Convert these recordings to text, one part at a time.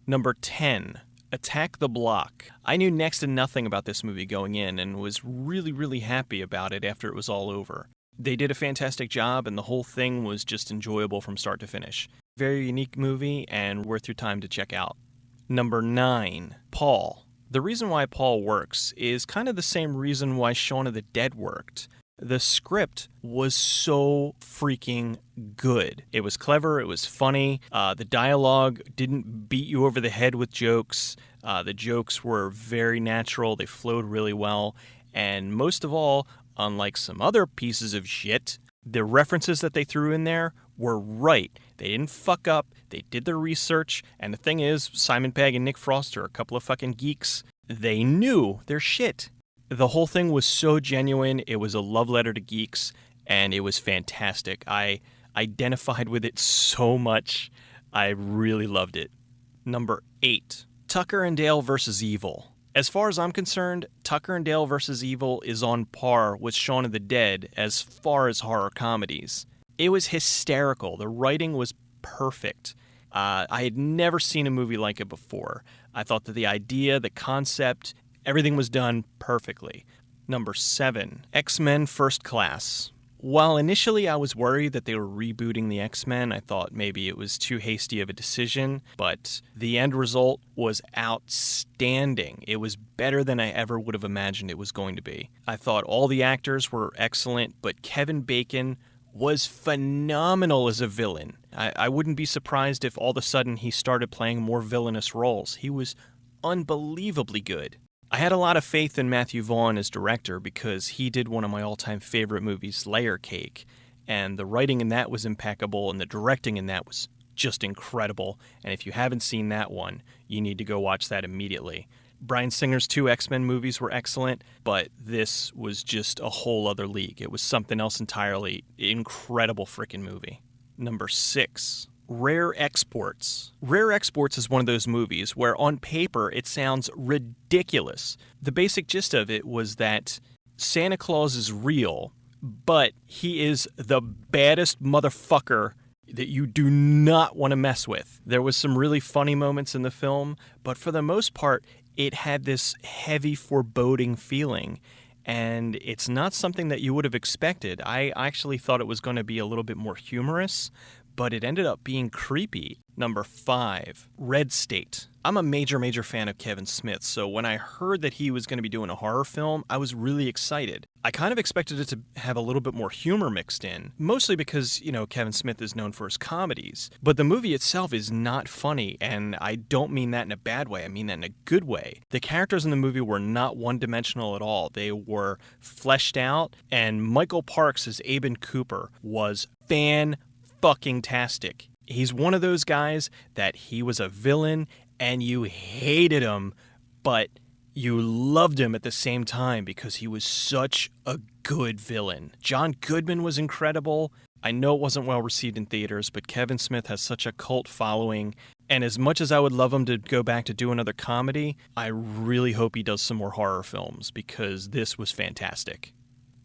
Number 10, Attack the Block. I knew next to nothing about this movie going in and was really, really happy about it after it was all over. They did a fantastic job and the whole thing was just enjoyable from start to finish. Very unique movie and worth your time to check out. Number 9, Paul. The reason why Paul works is kind of the same reason why Shaun of the Dead worked. The script was so freaking good. It was clever, it was funny, the dialogue didn't beat you over the head with jokes, the jokes were very natural, they flowed really well, and most of all, unlike some other pieces of shit, the references that they threw in there were right. They didn't fuck up, they did their research, and the thing is, Simon Pegg and Nick Frost are a couple of fucking geeks. They knew their shit. The whole thing was so genuine, it was a love letter to geeks, and it was fantastic. I identified with it so much. I really loved it. Number 8, Tucker and Dale vs. Evil. As far as I'm concerned, Tucker and Dale vs. Evil is on par with Shaun of the Dead as far as horror comedies. It was hysterical. The writing was perfect. I had never seen a movie like it before. I thought that the idea, the concept, everything was done perfectly. Number 7, X-Men First Class. While initially I was worried that they were rebooting the X-Men, I thought maybe it was too hasty of a decision, but the end result was outstanding. It was better than I ever would have imagined it was going to be. I thought all the actors were excellent, but Kevin Bacon was phenomenal as a villain. I wouldn't be surprised if all of a sudden he started playing more villainous roles. He was unbelievably good. I had a lot of faith in Matthew Vaughn as director because he did one of my all-time favorite movies, Layer Cake, and the writing in that was impeccable and the directing in that was just incredible, and if you haven't seen that one, you need to go watch that immediately. Bryan Singer's 2 X-Men movies were excellent, but this was just a whole other league. It was something else entirely. Incredible freaking movie. Number 6, Rare Exports. Rare Exports is one of those movies where on paper it sounds ridiculous. The basic gist of it was that Santa Claus is real, but he is the baddest motherfucker that you do not want to mess with. There was some really funny moments in the film, but for the most part, it had this heavy foreboding feeling. And it's not something that you would have expected. I actually thought it was going to be a little bit more humorous, but it ended up being creepy. Number 5, Red State. I'm a major fan of Kevin Smith, so when I heard that he was going to be doing a horror film, I was really excited. I kind of expected it to have a little bit more humor mixed in, mostly because, Kevin Smith is known for his comedies. But the movie itself is not funny, and I don't mean that in a bad way, I mean that in a good way. The characters in the movie were not one-dimensional at all. They were fleshed out, and Michael Parks as Aben Cooper was fan-fucking-tastic. He's one of those guys that he was a villain and you hated him, but you loved him at the same time because he was such a good villain. John Goodman was incredible. I know it wasn't well received in theaters, but Kevin Smith has such a cult following, and as much as I would love him to go back to do another comedy, I really hope he does some more horror films because this was fantastic.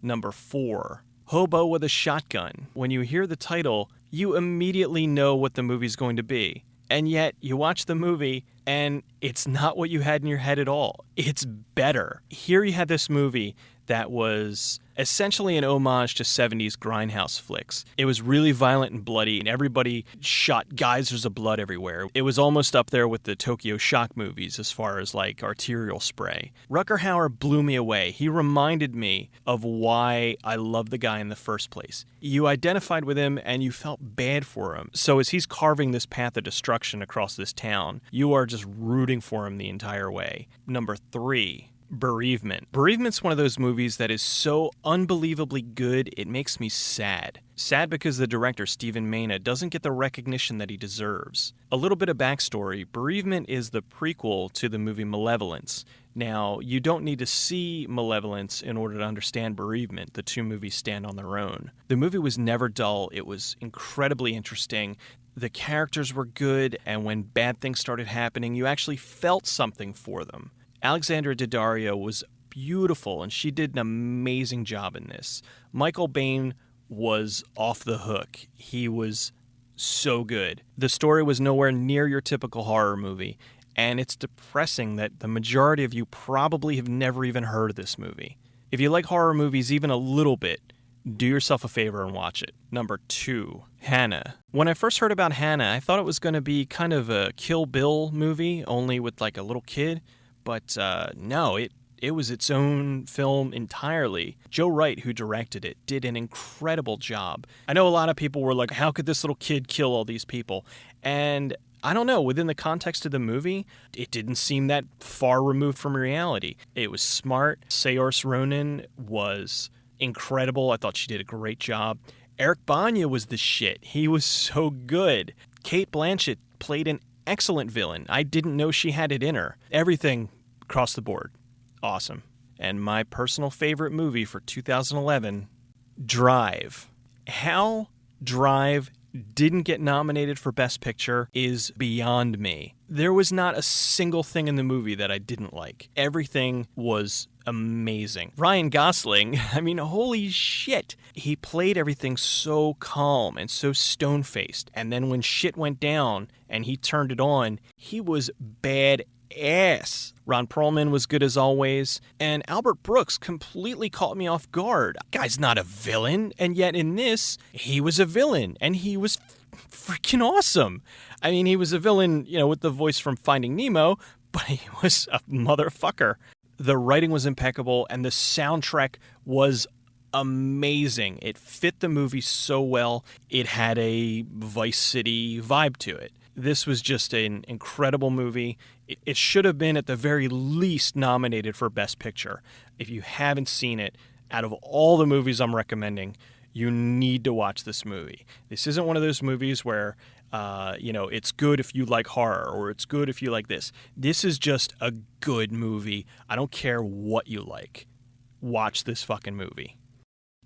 Number 4, Hobo with a Shotgun. When you hear the title, you immediately know what the movie's going to be. And yet, you watch the movie, and it's not what you had in your head at all. It's better. Here you had this movie that was essentially an homage to 70s grindhouse flicks. It was really violent and bloody, and everybody shot geysers of blood everywhere. It was almost up there with the Tokyo Shock movies as far as, arterial spray. Rutger Hauer blew me away. He reminded me of why I love the guy in the first place. You identified with him, and you felt bad for him. So as he's carving this path of destruction across this town, you are just rooting for him the entire way. Number 3, Bereavement. Bereavement's one of those movies that is so unbelievably good, it makes me sad. Sad because the director, Stephen Mena, doesn't get the recognition that he deserves. A little bit of backstory, Bereavement is the prequel to the movie Malevolence. Now, you don't need to see Malevolence in order to understand Bereavement. The 2 movies stand on their own. The movie was never dull. It was incredibly interesting. The characters were good, and when bad things started happening, you actually felt something for them. Alexandra Daddario was beautiful, and she did an amazing job in this. Michael Biehn was off the hook. He was so good. The story was nowhere near your typical horror movie, and it's depressing that the majority of you probably have never even heard of this movie. If you like horror movies even a little bit, do yourself a favor and watch it. Number 2, Hannah. When I first heard about Hannah, I thought it was going to be kind of a Kill Bill movie, only with like a little kid. But no, it was its own film entirely. Joe Wright, who directed it, did an incredible job. I know a lot of people were like, how could this little kid kill all these people? And I don't know, within the context of the movie, it didn't seem that far removed from reality. It was smart. Saoirse Ronan was incredible. I thought she did a great job. Eric Bana was the shit. He was so good. Cate Blanchett played an excellent villain. I didn't know she had it in her. Everything across the board. Awesome. And my personal favorite movie for 2011, Drive. How Drive didn't get nominated for Best Picture is beyond me. There was not a single thing in the movie that I didn't like. Everything was amazing. Ryan Gosling, I mean, holy shit. He played everything so calm and so stone-faced. And then when shit went down and he turned it on, he was badass. Ron Perlman was good as always, and Albert Brooks completely caught me off guard. Guy's not a villain, and yet in this, he was a villain, and he was freaking awesome. I mean, he was a villain, with the voice from Finding Nemo, but he was a motherfucker. The writing was impeccable, and the soundtrack was amazing. It fit the movie so well. It had a Vice City vibe to it. This was just an incredible movie. It should have been at the very least nominated for Best Picture. If you haven't seen it, out of all the movies I'm recommending, you need to watch this movie. This isn't one of those movies where, it's good if you like horror or it's good if you like this. This is just a good movie. I don't care what you like. Watch this fucking movie.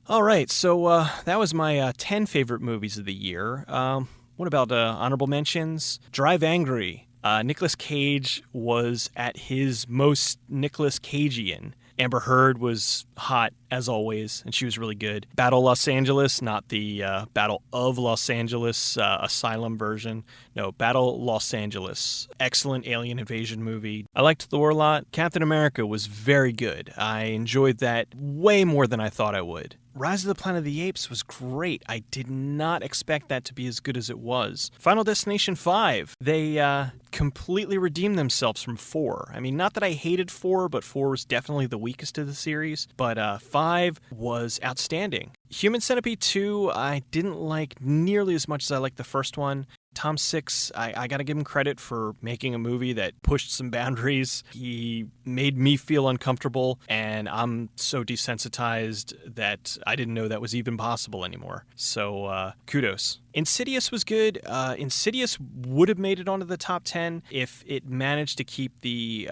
All right, so that was my 10 favorite movies of the year. What about honorable mentions? Drive Angry. Nicolas Cage was at his most Nicolas Cageian. Amber Heard was hot, as always, and she was really good. Battle Los Angeles, not the Battle of Los Angeles Asylum version. No, Battle Los Angeles. Excellent alien invasion movie. I liked Thor a lot. Captain America was very good. I enjoyed that way more than I thought I would. Rise of the Planet of the Apes was great. I did not expect that to be as good as it was. Final Destination 5, they completely redeemed themselves from 4. I mean, not that I hated 4, but 4 was definitely the weakest of the series. But 5 was outstanding. Human Centipede 2, I didn't like nearly as much as I liked the first one. Tom Six, I gotta give him credit for making a movie that pushed some boundaries. He made me feel uncomfortable, and I'm so desensitized that I didn't know that was even possible anymore. So, kudos. Insidious was good. Insidious would have made it onto the top 10 if it managed to keep the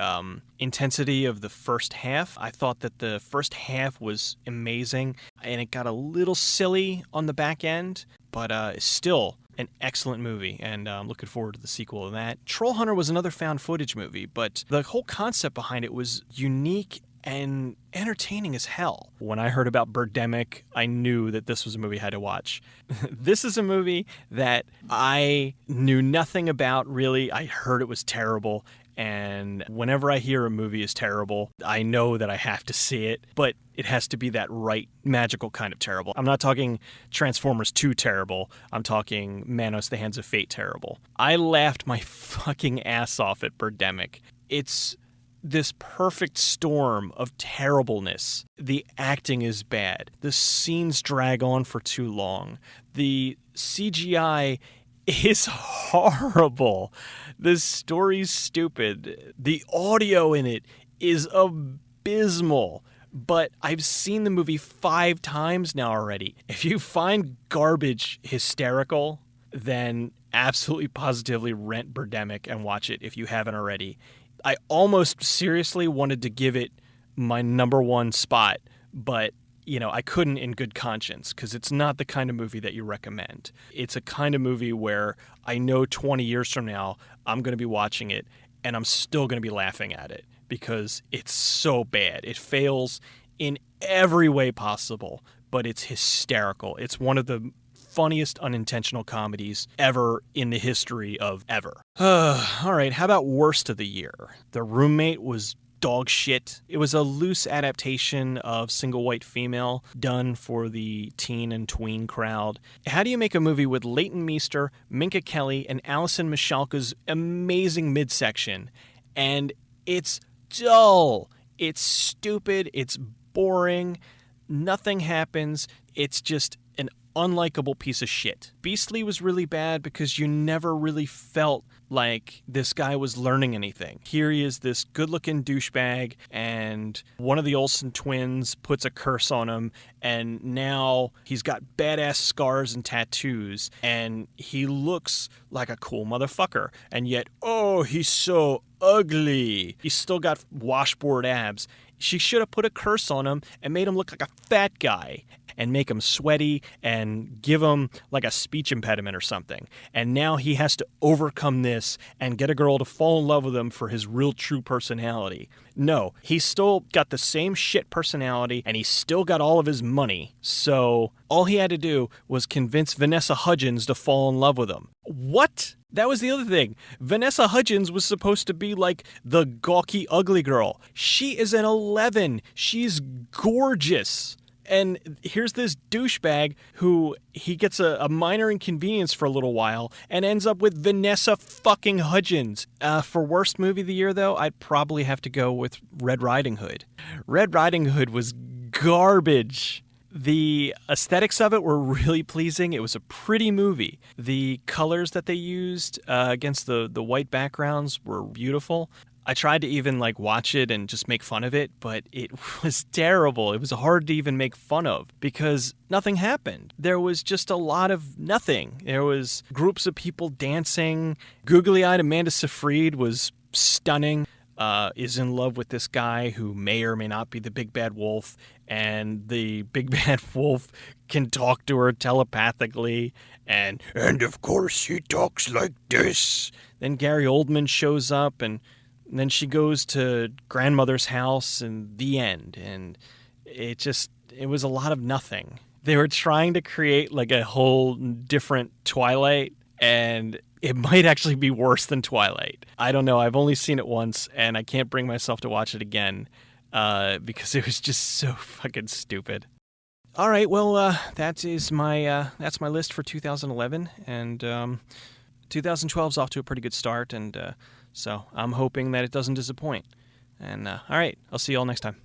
intensity of the first half. I thought that the first half was amazing, and it got a little silly on the back end, but still an excellent movie, and I'm looking forward to the sequel of that. Troll Hunter was another found footage movie, but the whole concept behind it was unique and entertaining as hell. When I heard about Birdemic, I knew that this was a movie I had to watch. This is a movie that I knew nothing about, really. I heard it was terrible, and whenever I hear a movie is terrible, I know that I have to see it, but it has to be that right magical kind of terrible. I'm not talking Transformers 2 terrible. I'm talking Manos: The Hands of Fate terrible. I laughed my fucking ass off at Birdemic. It's this perfect storm of terribleness. The acting is bad. The scenes drag on for too long. The CGI is horrible. The story's stupid. The audio in it is abysmal. But I've seen the movie 5 times now already. If you find garbage hysterical, then absolutely positively rent Birdemic and watch it if you haven't already. I almost seriously wanted to give it my number 1 spot, but I couldn't in good conscience because it's not the kind of movie that you recommend. It's a kind of movie where I know 20 years from now I'm going to be watching it and I'm still going to be laughing at it because it's so bad. It fails in every way possible, but it's hysterical. It's one of the funniest unintentional comedies ever in the history of ever. All right, how about worst of the year? The Roommate was dog shit. It was a loose adaptation of Single White Female done for the teen and tween crowd. How do you make a movie with Leighton Meester, Minka Kelly, and Alison Michalka's amazing midsection? And it's dull. It's stupid. It's boring. Nothing happens. It's just an unlikable piece of shit. Beastly was really bad because you never really felt like this guy was learning anything. Here he is, this good-looking douchebag, and one of the Olsen twins puts a curse on him, and now he's got badass scars and tattoos, and he looks like a cool motherfucker. And yet, oh, he's so ugly. He's still got washboard abs. She should have put a curse on him and made him look like a fat guy and make him sweaty and give him like a speech impediment or something. And now he has to overcome this and get a girl to fall in love with him for his real true personality. No, he's still got the same shit personality and he's still got all of his money. So all he had to do was convince Vanessa Hudgens to fall in love with him. What? That was the other thing. Vanessa Hudgens was supposed to be like the gawky ugly girl. She is an 11. She's gorgeous. And here's this douchebag who he gets a minor inconvenience for a little while and ends up with Vanessa fucking Hudgens. For worst movie of the year, though, I'd probably have to go with Red Riding Hood. Red Riding Hood was garbage. The aesthetics of it were really pleasing. It was a pretty movie. The colors that they used against the white backgrounds were beautiful. I tried to even watch it and just make fun of it, but it was terrible. It was hard to even make fun of because nothing happened. There was just a lot of nothing. There was groups of people dancing. Googly-eyed Amanda Seyfried was stunning. Is in love with this guy who may or may not be the big bad wolf, and the big bad wolf can talk to her telepathically, and of course he talks like this. Then Gary Oldman shows up, and then she goes to grandmother's house, and the end. And it was a lot of nothing. They were trying to create a whole different Twilight, and it might actually be worse than Twilight. I don't know. I've only seen it once, and I can't bring myself to watch it again because it was just so fucking stupid. All right, well, that's my list for 2011, and 2012 is off to a pretty good start, and so I'm hoping that it doesn't disappoint. And all right, I'll see you all next time.